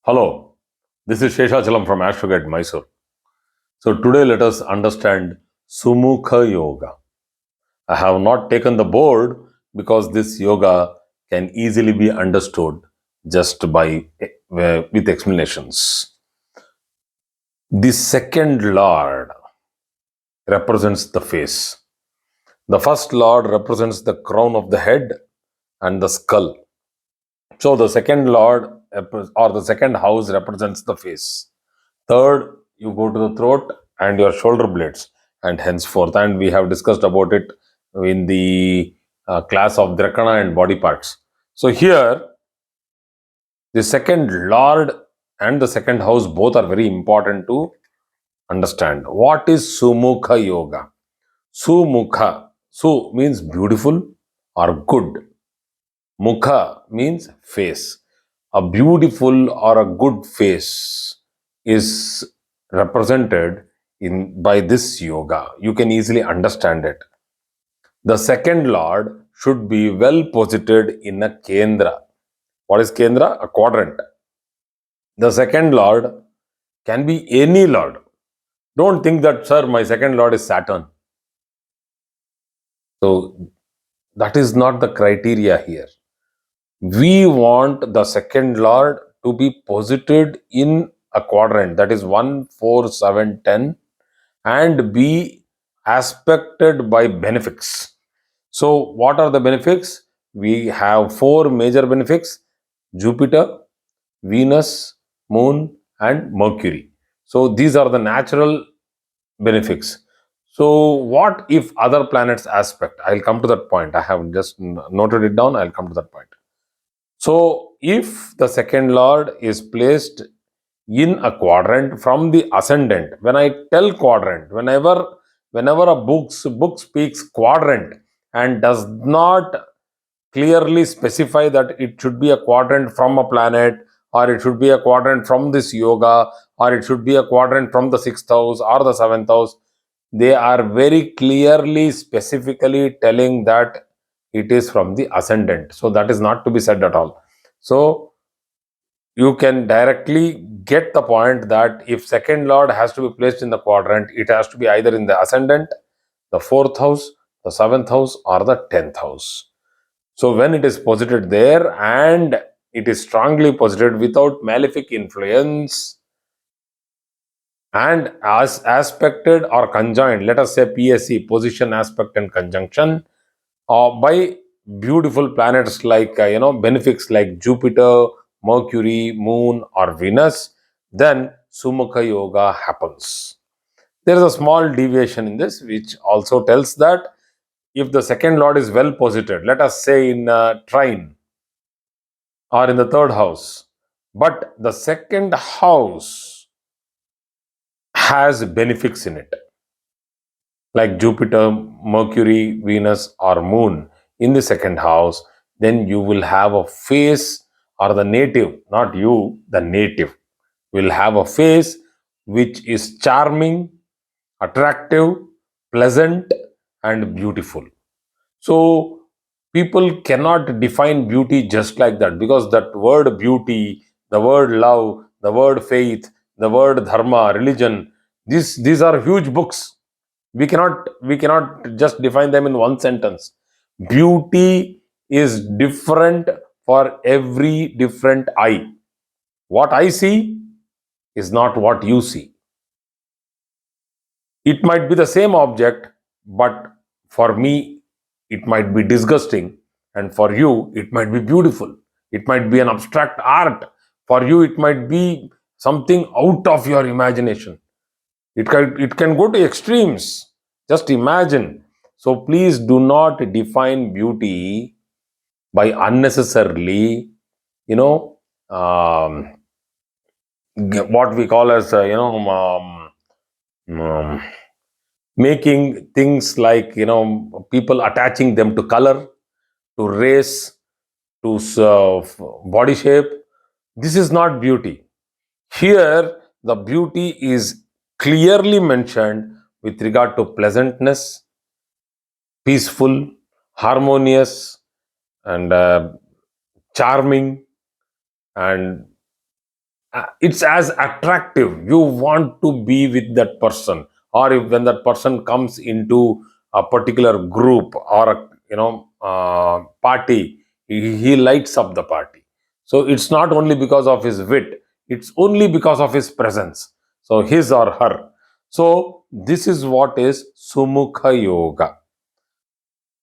Hello, this is Sheshachalam from Astrogate, Mysore. So today let us understand Sumukha Yoga. I have not taken the board because this yoga can easily be understood just by with explanations. The second Lord represents the face. The first Lord represents the crown of the head and the skull. So the second Lord or the second house represents the face. Third, you go to the throat and your shoulder blades, and henceforth. And we have discussed about it in the class of Drakana and body parts. So here, the second Lord and the second house both are very important to understand. What is Sumukha Yoga? Sumukha. Su means beautiful or good. Mukha means face. A beautiful or a good face is represented in by this yoga. You can easily understand it. The second lord should be well posited in a kendra. What is kendra? A quadrant. The second lord can be any lord. Don't think that, sir, my second lord is Saturn. So that is not the criteria here. We want the second lord to be posited in a quadrant, that is 1, 4, 7, 10, and be aspected by benefics. So what are the benefics? We have four major benefics: Jupiter, Venus, Moon, and Mercury. So these are the natural benefics. So what if other planets aspect? I'll come to that point. I have just noted it down. I'll come to that point. So, if the second lord is placed in a quadrant from the ascendant, when I tell quadrant, whenever a book speaks quadrant and does not clearly specify that it should be a quadrant from a planet, or it should be a quadrant from this yoga, or it should be a quadrant from the sixth house or the seventh house, they are very clearly specifically telling that it is from the ascendant. So that is not to be said at all. So you can directly get the point that if second lord has to be placed in the quadrant, it has to be either in the ascendant, the fourth house, the seventh house, or the 10th house. So when it is posited there and it is strongly posited without malefic influence and as aspected or conjoined, let us say PSC, position, aspect, and conjunction, by beautiful planets like benefics like Jupiter, Mercury, Moon, or Venus, then Sumukha Yoga happens. There is a small deviation in this, which also tells that if the second lord is well posited, let us say in a trine or in the third house, but the second house has benefics in it, like Jupiter, Mercury, Venus, or Moon in the second house, then you will have a face, or the native, not you, the native, will have a face which is charming, attractive, pleasant, and beautiful. So, people cannot define beauty just like that, because that word beauty, the word love, the word faith, the word dharma, religion, these are huge books. We cannot just define them in one sentence. Beauty is different for every different eye. What I see is not what you see. It might be the same object, but for me, it might be disgusting, and for you, it might be beautiful. It might be an abstract art. For you, it might be something out of your imagination. It can go to extremes. Just imagine. So please do not define beauty by unnecessarily, you know, what we call as um, making things like people attaching them to color, to race, to body shape. This is not beauty. Here, the beauty is clearly mentioned with regard to pleasantness, peaceful, harmonious, and charming, and it's as attractive. You want to be with that person, or if when that person comes into a particular group or a party, he lights up the party. So it's not only because of his wit, it's only because of his presence, so his or her. So this is what is Sumukha Yoga.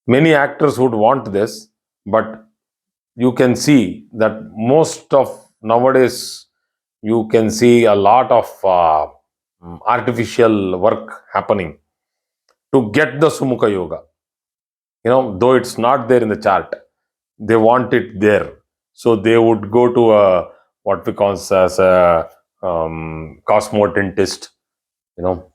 Many actors would want this, but you can see that most of nowadays you can see a lot of artificial work happening to get the Sumukha Yoga. Though it's not there in the chart, they want it there. So they would go to a what we call as a cosmetologist, you know,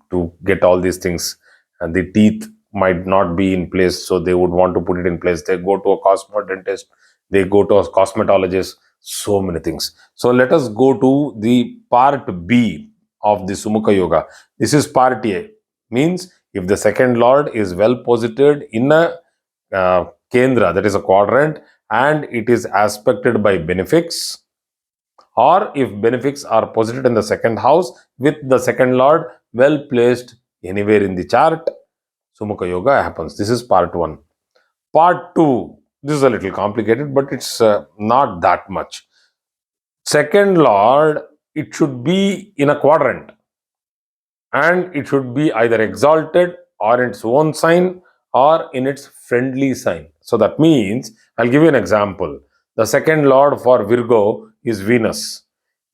to get all these things. And the teeth might not be in place, so they would want to put it in place. They go to a cosmetologist, they go to a cosmetologist, so many things. So let us go to the part B of the Sumukha Yoga. This is part A, means if the second lord is well posited in a kendra, that is a quadrant, and it is aspected by benefics, or if benefics are posited in the second house with the second lord well placed anywhere in the chart, Sumukha Yoga happens. This is part 1. Part 2, this is a little complicated, but it's not that much. Second lord, it should be in a quadrant, and it should be either exalted or in its own sign or in its friendly sign. So that means, I'll give you an example. The second lord for Virgo is Venus.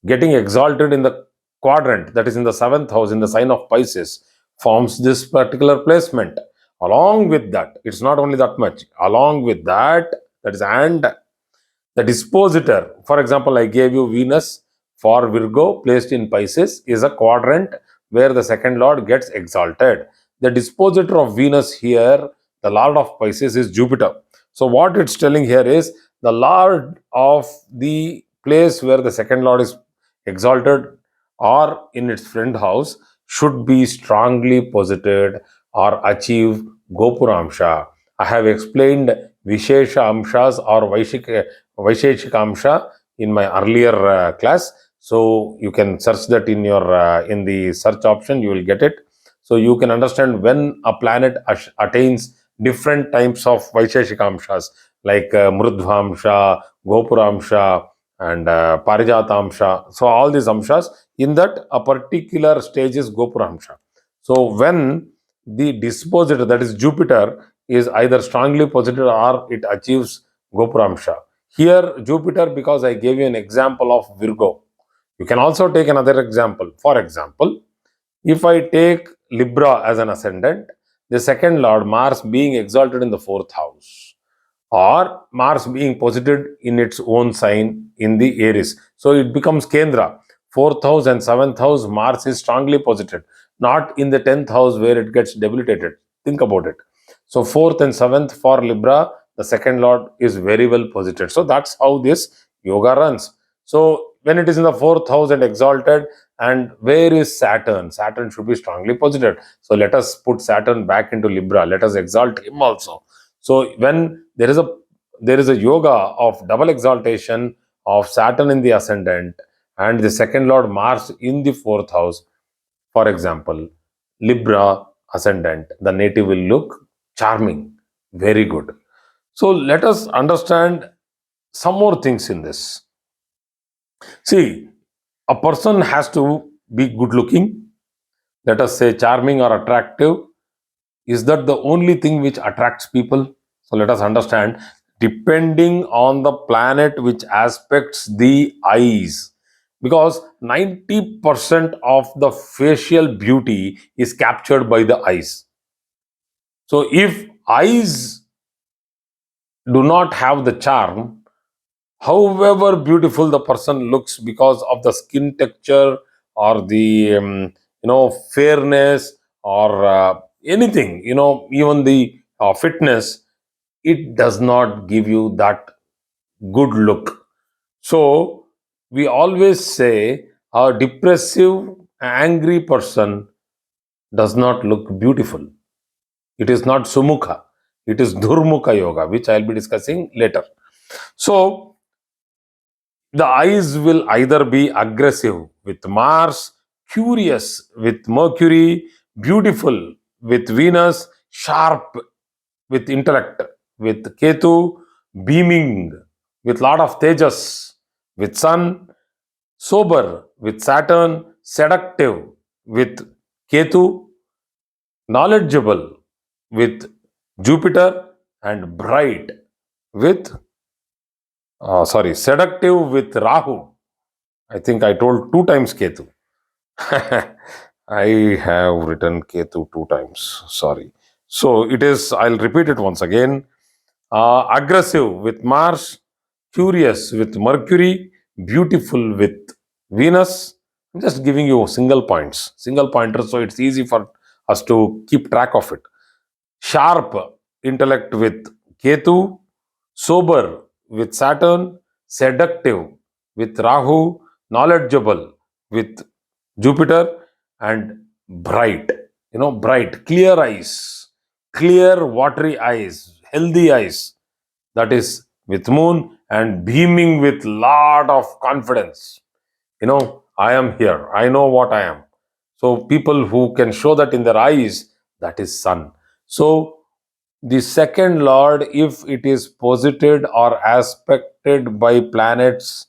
Getting exalted in the quadrant, that is in the seventh house, in the sign of Pisces, forms this particular placement. Along with that, it's not only that much. Along with that, that is, and the dispositor, for example, I gave you Venus for Virgo placed in Pisces, is a quadrant where the second lord gets exalted. The dispositor of Venus here, the lord of Pisces, is Jupiter. So, what it's telling here is the lord of the place where the second lord is exalted or in its friend house should be strongly posited or achieve Gopuramsha. I have explained Vishesha Amshas or Vaisheshika Amsha in my earlier class. So you can search that in your in the search option, you will get it. So you can understand when a planet attains different types of Vaisheshika Amshas like Mrudvamsha, Gopuramsha, and Parijatamsha. So all these Amshas, in that a particular stage is Gopuramsha. So when the dispositor, that is Jupiter, is either strongly positive or it achieves Gopuramsha. Here, Jupiter, because I gave you an example of Virgo. You can also take another example. For example, if I take Libra as an ascendant, the second lord, Mars, being exalted in the fourth house, or Mars being posited in its own sign in the Aries. So it becomes Kendra. Fourth house and seventh house, Mars is strongly posited, not in the 10th house where it gets debilitated. Think about it. So, fourth and seventh for Libra, the second lord is very well posited. So, that's how this yoga runs. So, when it is in the fourth house and exalted, and where is Saturn? Saturn should be strongly posited. So, let us put Saturn back into Libra. Let us exalt him also. So when there is a yoga of double exaltation of Saturn in the ascendant and the second lord Mars in the fourth house, for example, Libra ascendant, the native will look charming, very good. So let us understand some more things in this. See, a person has to be good looking, let us say charming or attractive. Is that the only thing which attracts people? So let us understand, depending on the planet which aspects the eyes, because 90% of the facial beauty is captured by the eyes. So if eyes do not have the charm, however beautiful the person looks because of the skin texture or the fairness or anything, even the fitness, it does not give you that good look. So we always say a depressive, angry person does not look beautiful. It is not Sumukha, it is Durmukha Yoga, which I'll be discussing later. So The eyes will either be aggressive with Mars, curious with Mercury, beautiful with Venus, sharp with intellect with Ketu, beaming with lot of Tejas with Sun, sober with Saturn, seductive with Ketu, knowledgeable with Jupiter, and bright with, seductive with Rahu. I think I told two times Ketu. I have written Ketu two times. Sorry. So it is, I'll repeat it once again. Aggressive with Mars, curious with Mercury, beautiful with Venus. I'm just giving you single points, single pointers, so it's easy for us to keep track of it. Sharp intellect with Ketu, sober with Saturn, seductive with Rahu, knowledgeable with Jupiter, and bright. Bright, clear eyes, clear, watery eyes, healthy eyes. That is with Moon, and beaming with lot of confidence. I am here. I know what I am. So people who can show that in their eyes, that is Sun. So the second lord, if it is posited or aspected by planets,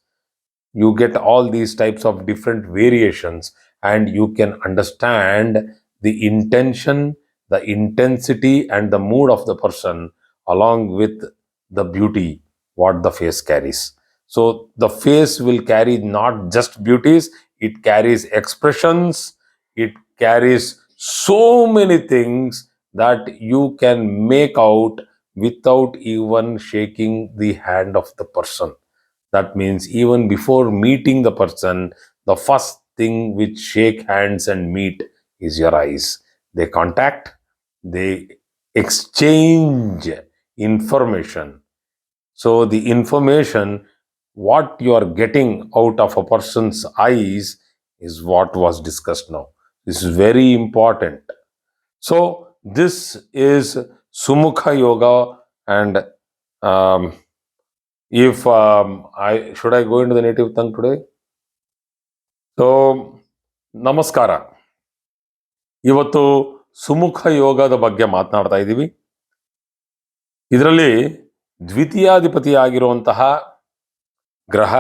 you get all these types of different variations, and you can understand the intention, the intensity, and the mood of the person, along with the beauty what the face carries. So the face will carry not just beauties, it carries expressions, it carries so many things that you can make out without even shaking the hand of the person. That means even before meeting the person, the first thing which shake hands and meet is your eyes. They contact, they exchange information. So the information, what you are getting out of a person's eyes, is what was discussed now. This is very important. So this is Sumukha Yoga, and um, if I should I go into the native tongue today? So, ನಮಸ್ಕಾರ. ಇವತ್ತು ಸುಮುಖ ಯೋಗದ ಬಗ್ಗೆ ಮಾತನಾಡ್ತಾ ಇದ್ದೀವಿ. ಇದರಲ್ಲಿ ದ್ವಿತೀಯಾಧಿಪತಿ ಆಗಿರುವಂತಹ ಗ್ರಹ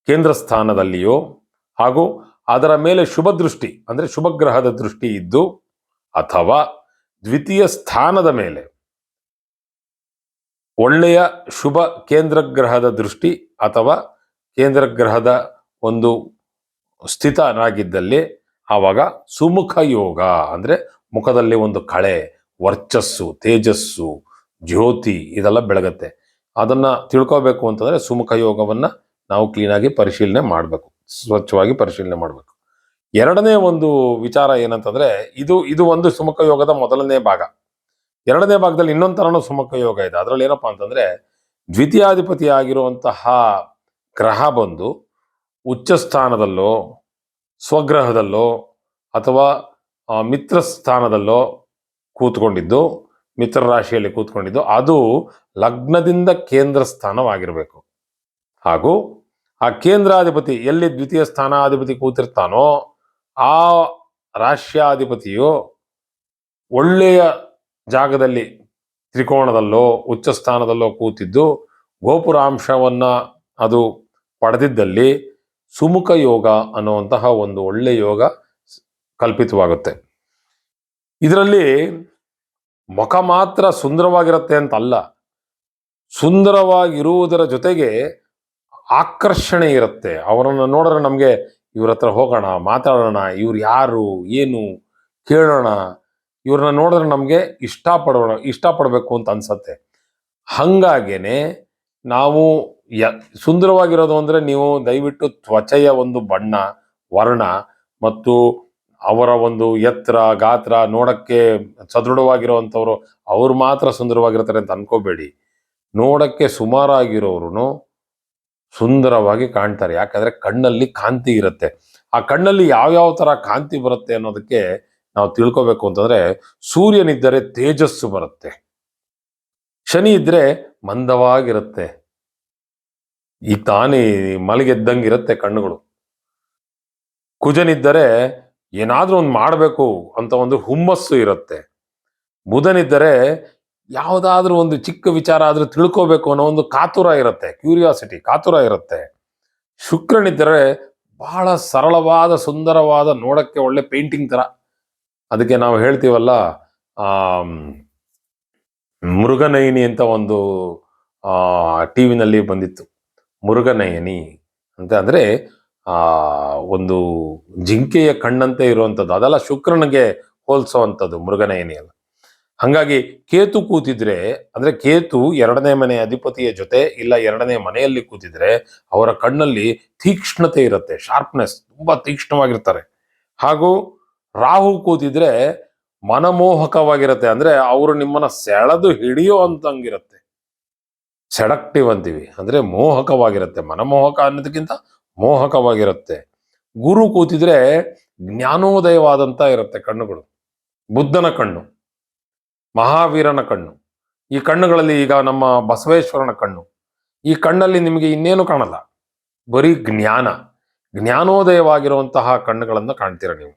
ಕೇಂದ್ರ ಸ್ಥಾನದಲ್ಲಿಯೋ ಹಾಗೂ ಅದರ ಮೇಲೆ ಶುಭ ದೃಷ್ಟಿ ಅಂದ್ರೆ ಶುಭ ಗ್ರಹದ ದೃಷ್ಟಿ ಇದ್ದು, ಅಥವಾ ದ್ವಿತೀಯ ಸ್ಥಾನದ ಮೇಲೆ ಒಳ್ಳೆಯ ಶುಭ ಕೇಂದ್ರ ಗ್ರಹದ ದೃಷ್ಟಿ ಅಥವಾ ಕೇಂದ್ರ ಗ್ರಹದ ಒಂದು ಸ್ಥಿತನಾಗಿದ್ದಲ್ಲಿ ಆವಾಗ ಸುಮುಖ ಯೋಗ ಅಂದ್ರೆ ಮುಖದಲ್ಲಿ ಒಂದು ಕಳೆ, ವರ್ಚಸ್ಸು, ತೇಜಸ್ಸು, ಜ್ಯೋತಿ ಇದೆಲ್ಲ ಬೆಳಗತ್ತೆ. ಅದನ್ನ ತಿಳ್ಕೋಬೇಕು ಅಂತಂದ್ರೆ ಸುಮುಖ ಯೋಗವನ್ನ ನಾವು ಕ್ಲೀನಾಗಿ ಪರಿಶೀಲನೆ ಮಾಡಬೇಕು, ಸ್ವಚ್ಛವಾಗಿ ಪರಿಶೀಲನೆ ಮಾಡಬೇಕು. ಎರಡನೇ ಒಂದು ವಿಚಾರ ಏನಂತಂದ್ರೆ, ಇದು ಒಂದು ಸುಮುಖ ಯೋಗದ ಮೊದಲನೇ ಭಾಗ. ಎರಡನೇ ಭಾಗದಲ್ಲಿ ಇನ್ನೊಂದು ತರನು ಸುಮುಖ ಯೋಗ ಇದೆ. ಅದರಲ್ಲಿ ಏನಪ್ಪಾ ಅಂತಂದ್ರೆ, ದ್ವಿತೀಯಾಧಿಪತಿ ಆಗಿರುವಂತಹ ಗ್ರಹ ಬಂದು ಉಚ್ಚ ಸ್ಥಾನದಲ್ಲೋ, ಸ್ವಗ್ರಹದಲ್ಲೋ, ಅಥವಾ ಮಿತ್ರ ಸ್ಥಾನದಲ್ಲೋ ಕೂತ್ಕೊಂಡಿದ್ದು, ಮಿತ್ರ ರಾಶಿಯಲ್ಲಿ ಕೂತ್ಕೊಂಡಿದ್ದು, ಅದು ಲಗ್ನದಿಂದ ಕೇಂದ್ರ ಸ್ಥಾನವಾಗಿರಬೇಕು. ಹಾಗೂ ಆ ಕೇಂದ್ರಾಧಿಪತಿ ಎಲ್ಲಿ ದ್ವಿತೀಯ ಸ್ಥಾನಾಧಿಪತಿ ಕೂತಿರ್ತಾನೋ ಆ ರಾಶ್ಯಾಧಿಪತಿಯು ಒಳ್ಳೆಯ ಜಾಗದಲ್ಲಿ ತ್ರಿಕೋಣದಲ್ಲೋ ಉಚ್ಚ ಸ್ಥಾನದಲ್ಲೋ ಕೂತಿದ್ದು ಗೋಪುರಾಂಶವನ್ನ ಅದು ಪಡೆದಿದ್ದಲ್ಲಿ ಸುಮುಖ ಯೋಗ ಅನ್ನುವಂತಹ ಒಂದು ಒಳ್ಳೆ ಯೋಗ ಕಲ್ಪಿತವಾಗುತ್ತೆ. ಇದರಲ್ಲಿ ಮುಖ ಮಾತ್ರ ಸುಂದರವಾಗಿರುತ್ತೆ ಅಂತ ಅಲ್ಲ, ಸುಂದರವಾಗಿರುವುದರ ಜೊತೆಗೆ ಆಕರ್ಷಣೆ ಇರುತ್ತೆ. ಅವರನ್ನು ನೋಡಿದ್ರೆ ನಮಗೆ ಇವ್ರ ಹತ್ರ ಹೋಗೋಣ, ಮಾತಾಡೋಣ, ಇವ್ರು ಯಾರು ಏನು ಕೇಳೋಣ, ಇವ್ರನ್ನ ನೋಡಿದ್ರೆ ನಮಗೆ ಇಷ್ಟಪಡಬೇಕು ಅಂತ ಅನ್ಸತ್ತೆ. ಹಂಗಾಗೇನೆ ನಾವು ಸುಂದರವಾಗಿರೋದು ಅಂದ್ರೆ, ನೀವು ದಯವಿಟ್ಟು ತ್ವಚೆಯ ಒಂದು ಬಣ್ಣ, ವರ್ಣ ಮತ್ತು ಅವರ ಒಂದು ಎತ್ತರ, ಗಾತ್ರ ನೋಡಕ್ಕೆ ಸದೃಢವಾಗಿರುವಂಥವ್ರು ಅವ್ರು ಮಾತ್ರ ಸುಂದರವಾಗಿರ್ತಾರೆ ಅಂತ ಅನ್ಕೋಬೇಡಿ. ನೋಡಕ್ಕೆ ಸುಮಾರಾಗಿರೋರು ಸುಂದರವಾಗಿ ಕಾಣ್ತಾರೆ. ಯಾಕಂದ್ರೆ ಕಣ್ಣಲ್ಲಿ ಕಾಂತಿ ಇರುತ್ತೆ. ಆ ಕಣ್ಣಲ್ಲಿ ಯಾವ್ಯಾವ ತರ ಕಾಂತಿ ಬರುತ್ತೆ ಅನ್ನೋದಕ್ಕೆ ನಾವು ತಿಳ್ಕೋಬೇಕು ಅಂತಂದ್ರೆ, ಸೂರ್ಯನಿದ್ದರೆ ತೇಜಸ್ಸು ಬರುತ್ತೆ, ಶನಿ ಇದ್ರೆ ಮಂದವಾಗಿರುತ್ತೆ, ಈಗ ತಾನೇ ಮಲಗೆದ್ದಂಗಿರುತ್ತೆ ಕಣ್ಣುಗಳು. ಕುಜನಿದ್ದರೆ ಏನಾದ್ರೂ ಒಂದು ಮಾಡಬೇಕು ಅಂತ ಒಂದು ಹುಮ್ಮಸ್ಸು ಇರುತ್ತೆ. ಬುಧನಿದ್ದರೆ ಯಾವುದಾದ್ರೂ ಒಂದು ಚಿಕ್ಕ ವಿಚಾರ ಆದ್ರೂ ತಿಳ್ಕೋಬೇಕು ಅನ್ನೋ ಒಂದು ಕಾತುರ ಇರುತ್ತೆ, ಕ್ಯೂರಿಯಾಸಿಟಿ, ಕಾತುರ ಇರುತ್ತೆ. ಶುಕ್ರನಿದ್ದರೆ ಬಹಳ ಸರಳವಾದ, ಸುಂದರವಾದ, ನೋಡಕ್ಕೆ ಒಳ್ಳೆ ಪೇಂಟಿಂಗ್ ತರ. ಅದಕ್ಕೆ ನಾವು ಹೇಳ್ತೀವಲ್ಲ, ಆಮ್, ಮೃಗನಯನಿ ಅಂತ ಒಂದು ಟಿವಿನಲ್ಲಿ ಬಂದಿತ್ತು. ಮೃಗನಯನಿ ಅಂತ ಅಂದ್ರೆ ಆ ಒಂದು ಜಿಂಕೆಯ ಕಣ್ಣಂತೆ ಇರುವಂಥದ್ದು, ಅದೆಲ್ಲ ಶುಕ್ರನಿಗೆ ಹೋಲಿಸುವಂಥದ್ದು ಮೃಗನಯನಿ ಅಲ್ಲ. ಹಂಗಾಗಿ ಕೇತು ಕೂತಿದ್ರೆ, ಅಂದ್ರೆ ಕೇತು ಎರಡನೇ ಮನೆ ಅಧಿಪತಿಯ ಜೊತೆ ಇಲ್ಲ ಎರಡನೇ ಮನೆಯಲ್ಲಿ ಕೂತಿದ್ರೆ ಅವರ ಕಣ್ಣಲ್ಲಿ ತೀಕ್ಷ್ಣತೆ ಇರುತ್ತೆ, ಶಾರ್ಪ್ನೆಸ್, ತುಂಬಾ ತೀಕ್ಷ್ಣವಾಗಿರ್ತಾರೆ. ಹಾಗೂ ರಾಹು ಕೂತಿದ್ರೆ ಮನಮೋಹಕವಾಗಿರುತ್ತೆ, ಅಂದ್ರೆ ಅವರು ನಿಮ್ಮನ್ನ ಸೆಳೆದು ಹಿಡಿಯೋ ಅಂತಂಗಿರುತ್ತೆ. ಸೆಡಕ್ಟಿವ್ ಅಂತೀವಿ, ಅಂದ್ರೆ ಮೋಹಕವಾಗಿರುತ್ತೆ. ಮನಮೋಹಕ ಅನ್ನೋದಕ್ಕಿಂತ ಮೋಹಕವಾಗಿರುತ್ತೆ. ಗುರು ಕೂತಿದ್ರೆ ಜ್ಞಾನೋದಯವಾದಂತ ಇರುತ್ತೆ ಕಣ್ಣುಗಳು. ಬುದ್ಧನ ಕಣ್ಣು, ಮಹಾವೀರನ ಕಣ್ಣು, ಈ ಕಣ್ಣುಗಳಲ್ಲಿ ಈಗ ನಮ್ಮ ಬಸವೇಶ್ವರನ ಕಣ್ಣು, ಈ ಕಣ್ಣಲ್ಲಿ ನಿಮಗೆ ಇನ್ನೇನು ಕಾಣಲ್ಲ, ಬರೀ ಜ್ಞಾನ, ಜ್ಞಾನೋದಯವಾಗಿರುವಂತಹ ಕಣ್ಣುಗಳನ್ನ ಕಾಣ್ತೀರ ನೀವು.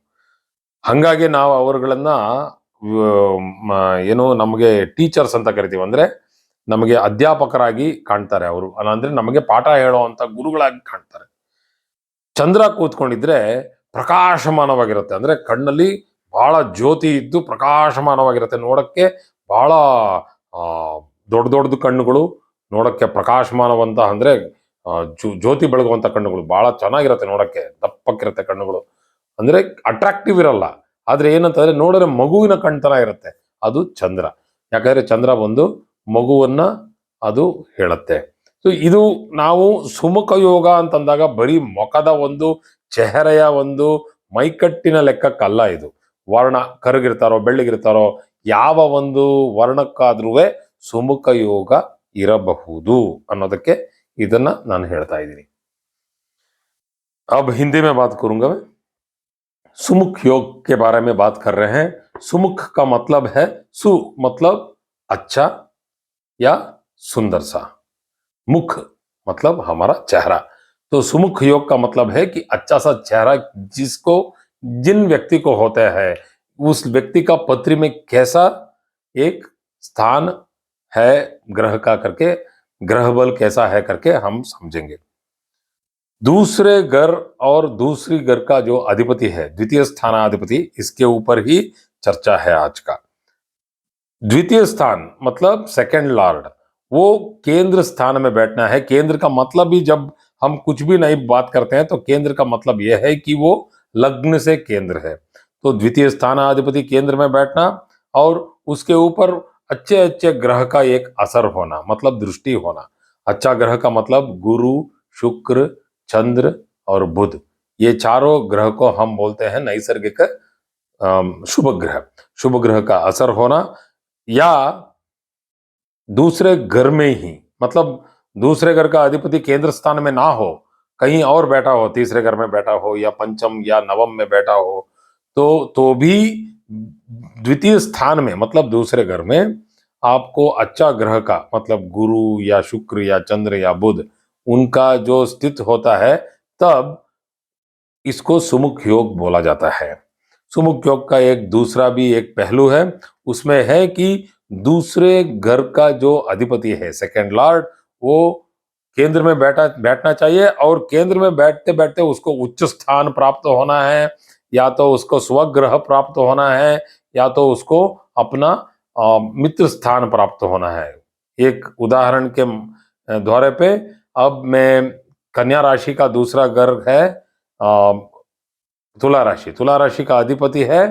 ಹಂಗಾಗಿ ನಾವು ಅವರುಗಳನ್ನ ಏನು ನಮಗೆ ಟೀಚರ್ಸ್ ಅಂತ ಕರಿತೀವಿ, ಅಂದ್ರೆ ನಮಗೆ ಅಧ್ಯಾಪಕರಾಗಿ ಕಾಣ್ತಾರೆ ಅವರು, ಅಂದ್ರೆ ನಮಗೆ ಪಾಠ ಹೇಳುವಂತ ಗುರುಗಳಾಗಿ ಕಾಣ್ತಾರೆ. ಚಂದ್ರ ಕೂತ್ಕೊಂಡಿದ್ರೆ ಪ್ರಕಾಶಮಾನವಾಗಿರುತ್ತೆ, ಅಂದ್ರೆ ಕಣ್ಣಲ್ಲಿ ಬಹಳ ಜ್ಯೋತಿ ಇದ್ದು ಪ್ರಕಾಶಮಾನವಾಗಿರುತ್ತೆ. ನೋಡಕ್ಕೆ ಬಹಳ ಆ ದೊಡ್ಡ ದೊಡ್ಡದು ಕಣ್ಣುಗಳು, ನೋಡಕ್ಕೆ ಪ್ರಕಾಶಮಾನವಂತ, ಅಂದ್ರೆ ಜ್ಯೋತಿ ಬೆಳಗುವಂತ ಕಣ್ಣುಗಳು, ಬಹಳ ಚೆನ್ನಾಗಿರುತ್ತೆ ನೋಡಕ್ಕೆ, ದಪ್ಪಕ್ಕಿರುತ್ತೆ ಕಣ್ಣುಗಳು. ಅಂದ್ರೆ ಅಟ್ರಾಕ್ಟಿವ್ ಇರಲ್ಲ, ಆದ್ರೆ ಏನಂತಂದ್ರೆ ನೋಡಿದ್ರೆ ಮಗುವಿನ ಕಣ್ತರ ಇರುತ್ತೆ, ಅದು ಚಂದ್ರ. ಯಾಕಂದ್ರೆ ಚಂದ್ರ ಬಂದು ಮಗುವನ್ನ ಅದು ಹೇಳುತ್ತೆ. ಸೊ ಇದು ನಾವು ಸುಮುಖ ಯೋಗ ಅಂತಂದಾಗ ಬರೀ ಮುಖದ ಒಂದು, ಚೆಹರೆಯ ಒಂದು ಮೈಕಟ್ಟಿನ ಲೆಕ್ಕಕ್ಕಲ್ಲ ಇದು. ವರ್ಣ ಕರಗಿರ್ತಾರೋ ಬೆಳ್ಳಗಿರ್ತಾರೋ ಯಾವ ಒಂದು ವರ್ಣಕ್ಕಾದ್ರೂ ಸುಮುಖ ಯೋಗ ಇರಬಹುದು ಅನ್ನೋದಕ್ಕೆ ಇದನ್ನ ನಾನು ಹೇಳ್ತಾ ಇದ್ದೀನಿ. अब हिंदी में बात करूंगा मैं। सुमुख योग के बारे में बात कर रहे हैं। सुमुख का मतलब है, सु मतलब अच्छा या सुंदर सा, मुख मतलब हमारा चेहरा। तो सुमुख योग का मतलब है कि अच्छा सा चेहरा जिसको, जिन व्यक्ति को होता है, उस व्यक्ति का पत्री में कैसा एक स्थान है ग्रह का करके, ग्रह बल कैसा है करके हम समझेंगे। दूसरे घर और दूसरी घर का जो अधिपति है, द्वितीय स्थानाधिपति, इसके ऊपर ही चर्चा है आज का। द्वितीय स्थान मतलब सेकंड लॉर्ड, वो केंद्र स्थान में बैठना है। केंद्र का मतलब ही, जब हम कुछ भी नई बात करते हैं तो केंद्र का मतलब यह है कि वो लग्न से केंद्र है। तो द्वितीय स्थानाधिपति केंद्र में बैठना और उसके ऊपर अच्छे अच्छे ग्रह का एक असर होना, मतलब दृष्टि होना। अच्छा ग्रह का मतलब गुरु, शुक्र, चंद्र और बुध, ये चारों ग्रह को हम बोलते हैं नैसर्गिक शुभ ग्रह। शुभ ग्रह का असर होना, या दूसरे घर में ही, मतलब दूसरे घर का अधिपति केंद्र स्थान में ना हो, कहीं और बैठा हो, तीसरे घर में बैठा हो या पंचम या नवम में बैठा हो, तो भी द्वितीय स्थान में मतलब दूसरे घर में आपको अच्छा ग्रह का मतलब गुरु या शुक्र या चंद्र या बुध, उनका जो स्थित होता है, तब इसको सुमुख योग बोला जाता है। सुमुख योग का एक दूसरा भी एक पहलू है, उसमें है कि दूसरे घर का जो अधिपति है, सेकंड लॉर्ड, वो केंद्र में बैठना चाहिए, और केंद्र में बैठते बैठते उसको उच्च स्थान प्राप्त होना है, या तो उसको स्वग्रह प्राप्त होना है, या तो उसको अपना मित्र स्थान प्राप्त होना है। एक उदाहरण के द्वारे पे, अब मैं कन्या राशि का दूसरा घर है तुला राशि, तुला राशि का अधिपति है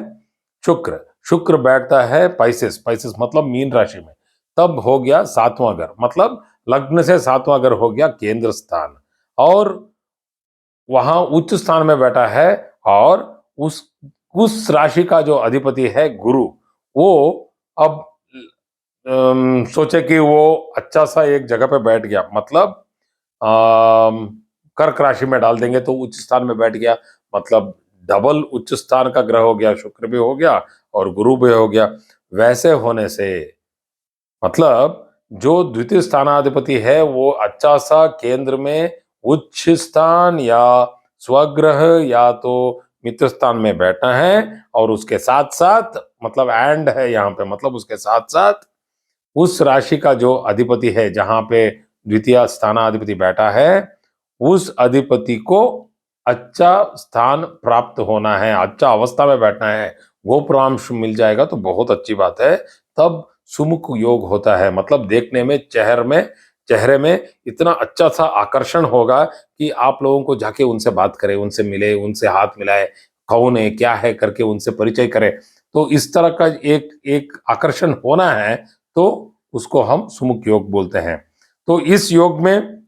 शुक्र, शुक्र बैठता है पाइसेस, पाइसेस मतलब मीन राशि में, तब हो गया सातवां घर, मतलब लग्न से सातवां घर हो गया केंद्र स्थान, और वहां उच्च स्थान में बैठा है, और उस राशि का जो अधिपति है गुरु, वो अब सोचे कि वो अच्छा सा एक जगह पे बैठ गया, मतलब अम, कर्क राशि में डाल देंगे तो उच्च स्थान में बैठ गया, मतलब डबल उच्च स्थान का ग्रह हो गया, शुक्र भी हो गया और गुरु भी हो गया। वैसे होने से मतलब जो द्वितीय स्थानाधिपति है वो अच्छा सा केंद्र में उच्च स्थान या स्वग्रह या तो मित्र स्थान में बैठा है, और उसके साथ साथ मतलब एंड है यहाँ पे, मतलब उसके साथ साथ उस राशि का जो अधिपति है जहां पे द्वितीय स्थानाधिपति बैठा है, उस अधिपति को अच्छा स्थान प्राप्त होना है, अच्छा अवस्था में बैठना है, गोप्रांश मिल जाएगा तो बहुत अच्छी बात है। तब सुमुख योग होता है, मतलब देखने में चेहरे में इतना अच्छा सा आकर्षण होगा कि आप लोगों को जाके उनसे बात करें, उनसे मिले, उनसे हाथ मिलाए, कौन है क्या है करके उनसे परिचय करें। तो इस तरह का एक एक आकर्षण होना है, तो उसको हम सुमुख योग बोलते हैं। तो इस योग में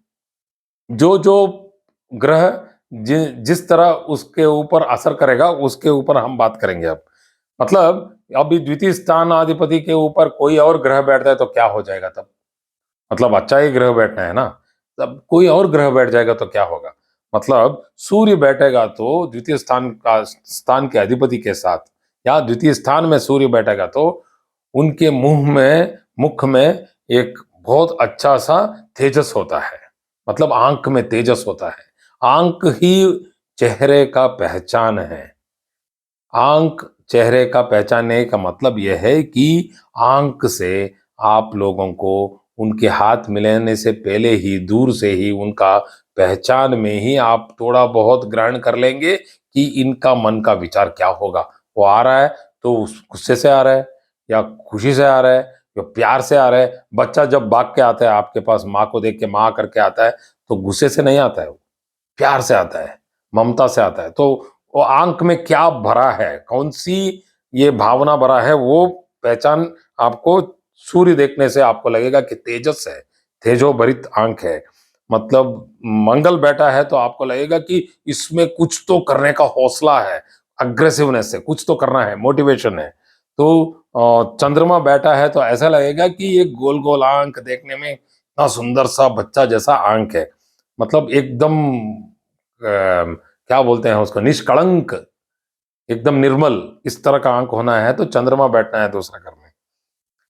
जो जो ग्रह जिस तरह उसके ऊपर असर करेगा उसके ऊपर हम बात करेंगे अब। मतलब अभी द्वितीय स्थानाधिपति के ऊपर कोई और ग्रह बैठता है तो क्या हो जाएगा तब? मतलब अच्छा ही ग्रह बैठना है ना, तब कोई और ग्रह बैठ जाएगा तो क्या होगा? मतलब सूर्य बैठेगा तो द्वितीय स्थान के अधिपति के साथ, या द्वितीय स्थान में सूर्य बैठेगा तो उनके मुख में एक बहुत अच्छा सा तेजस होता है, मतलब आंख में तेजस होता है। आंख ही चेहरे का पहचान है। आंख चेहरे का पहचानने का मतलब यह है कि आंख से आप लोगों को उनके हाथ मिलाने से पहले ही, दूर से ही उनका पहचान में ही आप थोड़ा बहुत ग्रहण कर लेंगे कि इनका मन का विचार क्या होगा। वो आ रहा है तो गुस्से से आ रहा है, या खुशी से आ रहा है, या प्यार से आ रहा है। बच्चा जब भाग के आता है आपके पास, माँ को देख के माँ करके आता है, तो गुस्से से नहीं आता है, वो प्यार से आता है, ममता से आता है। तो वो आंख में क्या भरा है, कौन सी ये भावना भरा है, वो पहचान आपको सूर्य देखने से आपको लगेगा कि तेजस है, तेजो भरित आंख है। मतलब मंगल बैठा है तो आपको लगेगा कि इसमें कुछ तो करने का हौसला है, अग्रेसिवनेस है, कुछ तो करना है, मोटिवेशन है। तो चंद्रमा बैठा है तो ऐसा लगेगा कि ये गोल गोल आंख, देखने में इतना सुंदर सा बच्चा जैसा आंख है, मतलब एकदम क्या बोलते हैं उसको, निष्कलंक, एकदम निर्मल, इस तरह का आंक होना है तो चंद्रमा बैठना है दूसरा घर में।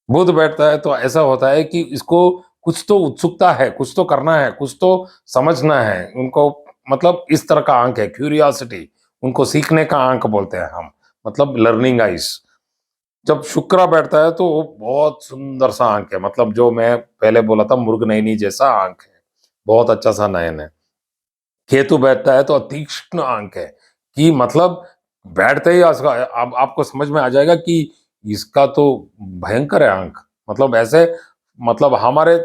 बुध बैठता है तो ऐसा होता है कि इसको कुछ तो उत्सुकता है, कुछ तो करना है, कुछ तो समझना है उनको, मतलब इस तरह का आंक है, क्यूरियोसिटी, उनको सीखने का आंक बोलते हैं हम, मतलब लर्निंग आइज। जब शुक्र बैठता है तो वो बहुत सुंदर सा आंक है, मतलब जो मैं पहले बोला था मुर्ग नैनी जैसा आंक है, बहुत अच्छा सा नयन है। केतु बैठता है तो तीक्ष्ण आंक है, कि मतलब बैठते ही अब आपको समझ में आ जाएगा कि इसका तो भयंकर है आंक, मतलब ऐसे, मतलब हमारे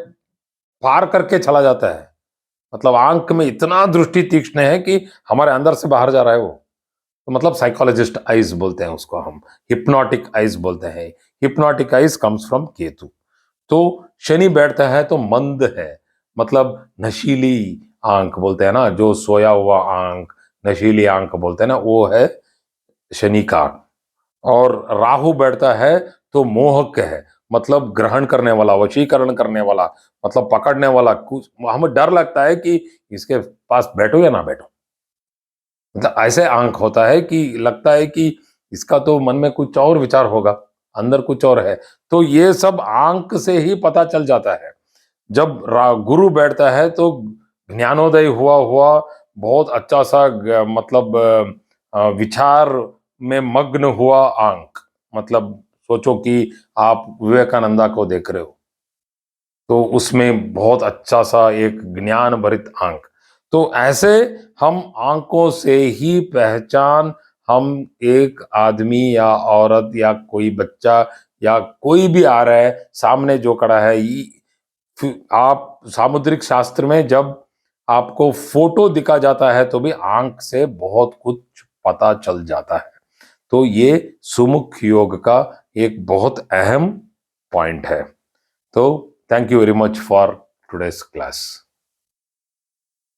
पार करके चला जाता है। मतलब आंक में इतना दृष्टि तीक्ष्ण है कि हमारे अंदर से बाहर जा रहा है वो। तो मतलब साइकोलॉजिस्ट आइज बोलते हैं उसको हम, हिप्नोटिक आइज बोलते हैं। Hypnotic eyes comes from Ketu. तो शनि बैठता है तो मंद है, मतलब नशीली आंख बोलते हैं ना, जो सोया हुआ आंख, नशीली आंख बोलते हैं ना, वो है शनि का। और राहु बैठता है तो मोहक है, मतलब ग्रहण करने वाला, वशीकरण करने वाला, मतलब पकड़ने वाला। कुछ हमें डर लगता है कि इसके पास बैठो या ना बैठो, मतलब ऐसे आंक होता है कि लगता है कि इसका तो मन में कुछ और विचार होगा, अंदर कुछ और है। तो ये सब आंक से ही पता चल जाता है। जब गुरु बैठता है तो ज्ञानोदय हुआ हुआ बहुत अच्छा सा मतलब विचार में मग्न हुआ आंक, मतलब सोचो कि आप विवेकानंदा को देख रहे हो तो उसमें बहुत अच्छा सा एक ज्ञान भरित आंक। तो ऐसे हम आंकों से ही पहचान, हम एक आदमी या औरत या कोई बच्चा या कोई भी आ रहा है सामने जो खड़ा है, आप सामुद्रिक शास्त्र में जब आपको फोटो दिखा जाता है तो भी आंख से बहुत कुछ पता चल जाता है। तो ये सुमुख योग का एक बहुत अहम पॉइंट है। तो thank you very much for today's class.